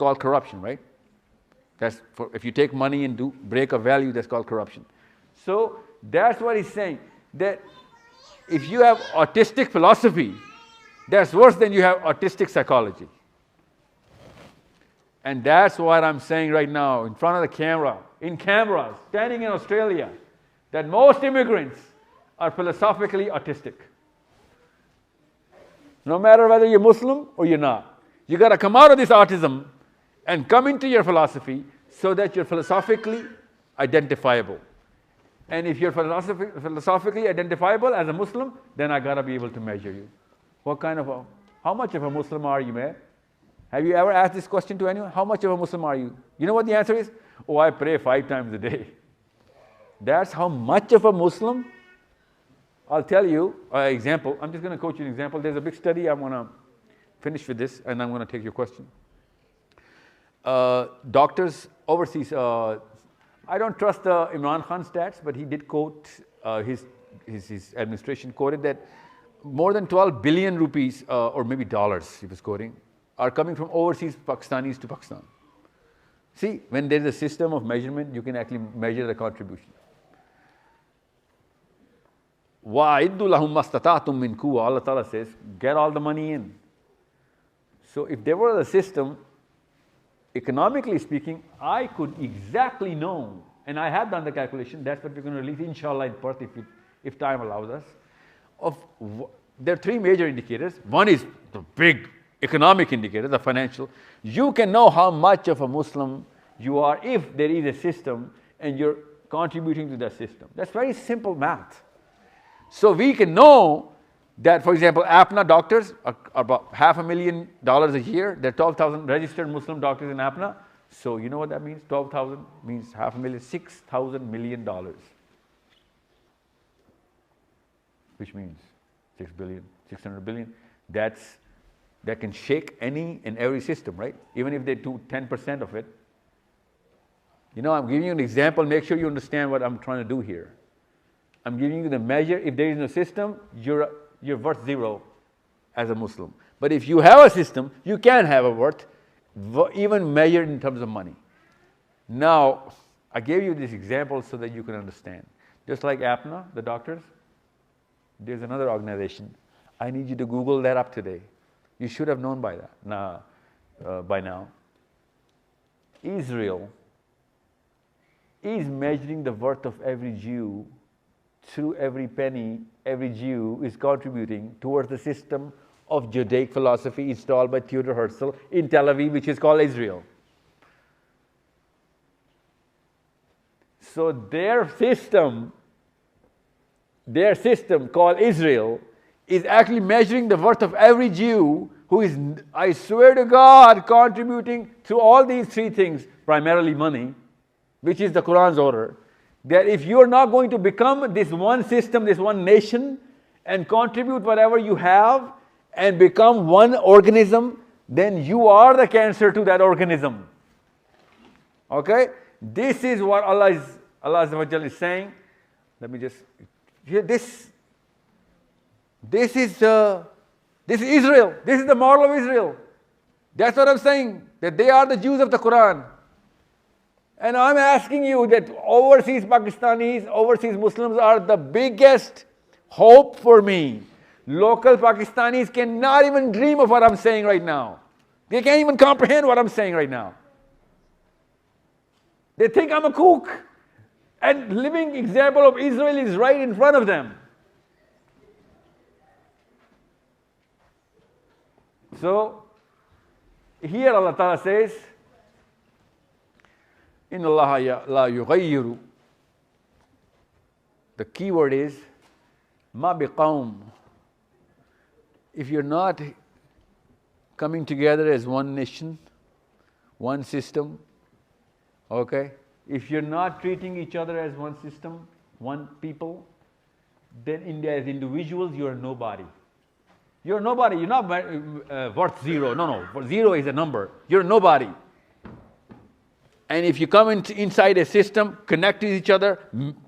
called corruption, right? That's if you take money and break a value, that's called corruption. So that's what he's saying, that if you have autistic philosophy, that's worse than you have autistic psychology. And that's what I'm saying right now in front of the camera, in cameras, standing in Australia, that most immigrants are philosophically autistic. No matter whether you're Muslim or you're not. You got to come out of this autism and come into your philosophy so that you're philosophically identifiable. And if you're philosophically identifiable as a Muslim, then I got to be able to measure you. How much of a Muslim are you, man? Have you ever asked this question to anyone? How much of a Muslim are you? You know what the answer is? Oh, I pray 5 times a day. That's how much of a Muslim? I'll tell you an example. I'm just going to quote you an example. There's a big study. I'm going to finish with this, and I'm going to take your question. Doctors overseas, I don't trust Imran Khan stats, but he did quote, his administration quoted that more than 12 billion rupees, or maybe dollars, he was quoting, are coming from overseas Pakistanis to Pakistan. See, when there's a system of measurement, you can actually measure the contribution. وَأَعِدُّ لَهُمْ مَا اسْتَطَعْتُم مِّن قُوَّةٍ, Allah Ta'ala says, get all the money in. So if there was a system, economically speaking, I could exactly know, and I have done the calculation, that's what we're going to release, inshallah, in Perth, if time allows us. There are 3 major indicators. One is the big economic indicator, the financial. You can know how much of a Muslim you are if there is a system and you're contributing to that system. That's very simple math. So we can know that, for example, APNA doctors are about $500,000 a year. There are 12,000 registered Muslim doctors in APNA. So you know what that means? 12,000 means $500,000, $6,000 million. Which means 6 billion, 600 billion. That can shake any and every system, right? Even if they do 10% of it. You know, I'm giving you an example. Make sure you understand what I'm trying to do here. I'm giving you the measure. If there is no system, you're worth 0 as a Muslim. But if you have a system, you can have a worth, even measured in terms of money. Now, I gave you this example so that you can understand. Just like APNA, the doctors, there's another organization. I need you to Google that up today. You should have known by now. Israel is measuring the worth of every Jew through every penny every Jew is contributing towards the system of Judaic philosophy installed by Theodor Herzl in Tel Aviv, which is called Israel. So their system called Israel is actually measuring the worth of every Jew who is, I swear to God, contributing to all these 3 things, primarily money, which is the Quran's order, that if you are not going to become this one system, this one nation, and contribute whatever you have, and become one organism, then you are the cancer to that organism. Okay? This is what Allah is saying. Let me just, this is Israel. This is the model of Israel. That's what I'm saying, that they are the Jews of the Quran. And I'm asking you that overseas Pakistanis, overseas Muslims are the biggest hope for me. Local Pakistanis cannot even dream of what I'm saying right now. They can't even comprehend what I'm saying right now. They think I'm a kook. And living example of Israel is right in front of them. So, here Allah Ta'ala says, Inna Allah la yughayyiru. The key word is ma biqawm. If you're not coming together as one nation, one system, okay? If you're not treating each other as one system, one people, then as individuals, you're nobody. You're nobody. You're not worth 0. No. 0 is a number. You're nobody. And if you come inside a system, connect with each other,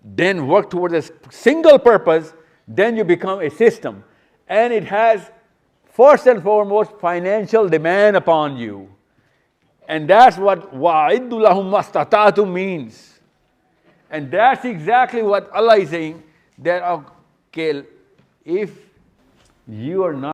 then work towards a single purpose, then you become a system. And it has, first and foremost, financial demand upon you. And that's what وَأَعِدُّ لَهُمْ مَا اسْتَطَعْتُم means. And that's exactly what Allah is saying, that okay, if you are not